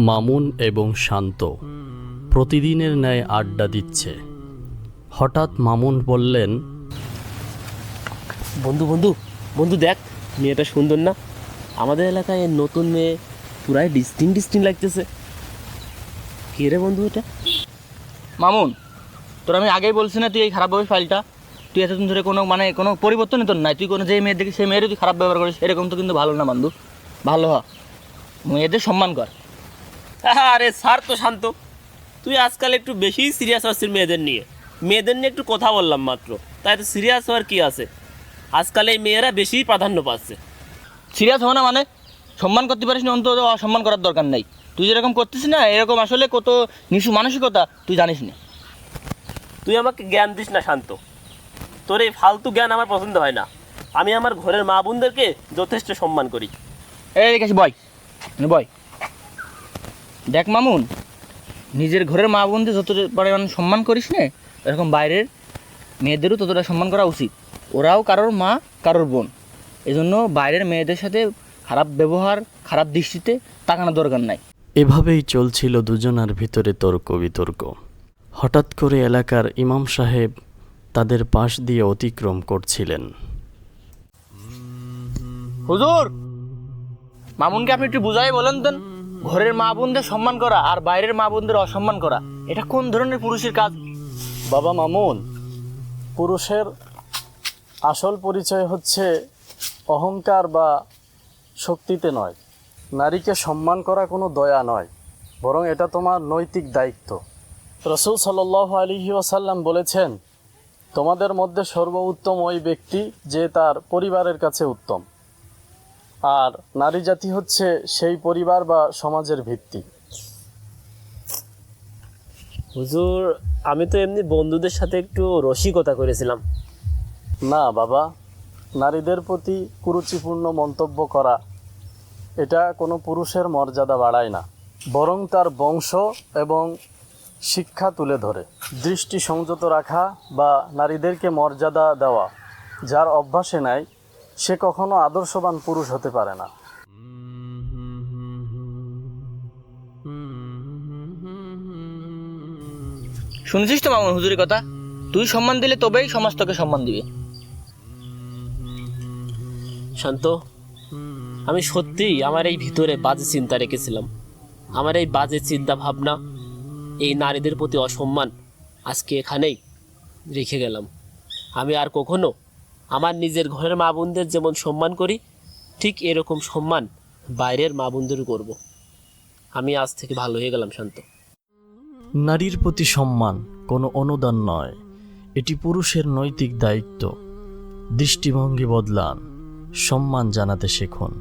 মামুন এবং শান্ত প্রতিদিনের ন্যায় আড্ডা দিচ্ছে। হঠাৎ মামুন বললেন, বন্ধু বন্ধু বন্ধু দেখ, মেয়েটা সুন্দর না? আমাদের এলাকায় নতুন মেয়ে, পুরাই ডিস্টিং লাগতেছে। কে রে বন্ধু এটা? মামুন, তোর আমি আগেই বলছি না তুই এই খারাপ ব্যবহার ফাইলটা, তুই এতদিন ধরে কোনো পরিবর্তনই তোর নাই। তুই কোনো যে মেয়ের দেখি সেই মেয়েরই তুই খারাপ ব্যবহার করিস, এরকম তো কিন্তু ভালো না বন্ধু। ভালো হ, মেয়েদের সম্মান কর। আরে স্যার তো শান্ত, তুই আজকাল একটু বেশি সিরিয়াস হচ্ছিস মেয়েদের নিয়ে একটু কথা বললাম মাত্র, তাই তো সিরিয়াস হওয়ার কি আছে? আজকাল এই মেয়েরা বেশি প্রাধান্য পাচ্ছে। সিরিয়াস হো না মানে? সম্মান করতে পারিস না, অন্তত অসম্মান করার দরকার নাই। তুই যেরকম করতিস না, এরকম আসলে কত নিচু মানসিকতা তুই জানিস না। তুই আমাকে জ্ঞান দিস না শান্ত, তোর এই ফালতু জ্ঞান আমার পছন্দ হয় না। আমি আমার ঘরের মা বোনদেরকে যথেষ্ট সম্মান করি। এই কাছে বয়, বয়। দেখ মামুন, নিজের ঘরের মা বোনদের যত পরিমাণ সম্মান করিস না, এরকম বাইরের মেয়েদেরও ততটা সম্মান করা উচিত। ওরাও কারোর মা, কারোর বোন। এজন্য বাইরের মেয়েদের সাথে খারাপ ব্যবহার, খারাপ দৃষ্টিতে তাকানোর দরকার নাই। এভাবেই চলছিল দুজনার ভিতরে তর্ক বিতর্ক। হঠাৎ করে এলাকার ইমাম সাহেব তাদের পাশ দিয়ে অতিক্রম করছিলেন। হুজুর, মামুনকে আপনি একটু বুঝাই বলেন দেন, ঘরের মা বোনদের সম্মান করা আর বাইরের মা বোনদের অসম্মান করা, এটা কোন ধরনের পুরুষের কাজ? বাবা মামুন, পুরুষের আসল পরিচয় হচ্ছে অহংকার বা শক্তিতে নয়। নারীকে সম্মান করা কোনো দয়া নয়, বরং এটা তোমার নৈতিক দায়িত্ব। রাসূল সাল্লাল্লাহু আলাইহি ওয়াসাল্লাম বলেছেন, তোমাদের মধ্যে সর্বোত্তম ওই ব্যক্তি যে তার পরিবারের কাছে উত্তম, আর নারী জাতি হচ্ছে সেই পরিবার বা সমাজের ভিত্তি। হুজুর, আমি তো এমনি বন্ধুদের সাথে একটু রসিকতা করেছিলাম। না বাবা, নারীদের প্রতি কুরুচিপূর্ণ মন্তব্য করা এটা কোনো পুরুষের মর্যাদা বাড়ায় না, বরং তার বংশ এবং শিক্ষা তুলে ধরে। দৃষ্টি সংযত রাখা বা নারীদেরকে মর্যাদা দেওয়া যার অভ্যাসে নাই, সে কখনো আদর্শবান পুরুষ হতে পারে না। শুনেছিস তো মামুন হুজুরের কথা? তুই সম্মান দিলে তবেই সমাজ তোকে সম্মান দিবে। শান্ত, আমি সত্যিই আমার এই ভিতরে বাজে চিন্তা রেখেছিলাম। আমার এই বাজে চিন্তা ভাবনা, এই নারীদের প্রতি অসম্মান আজকে এখানেই রেখে গেলাম। আমি আর কখনো আমার নিজের ঘরের মা বোনদের যেমন সম্মান করি, ঠিক এরকম সম্মান বাইরের মা বোনদেরও করব। আমি আজ থেকে ভালো হয়ে গেলাম শান্ত। নারীর প্রতি সম্মান কোনো অনুদান নয়, এটি পুরুষের নৈতিক দায়িত্ব। দৃষ্টিভঙ্গি বদলান, সম্মান জানাতে শিখুন।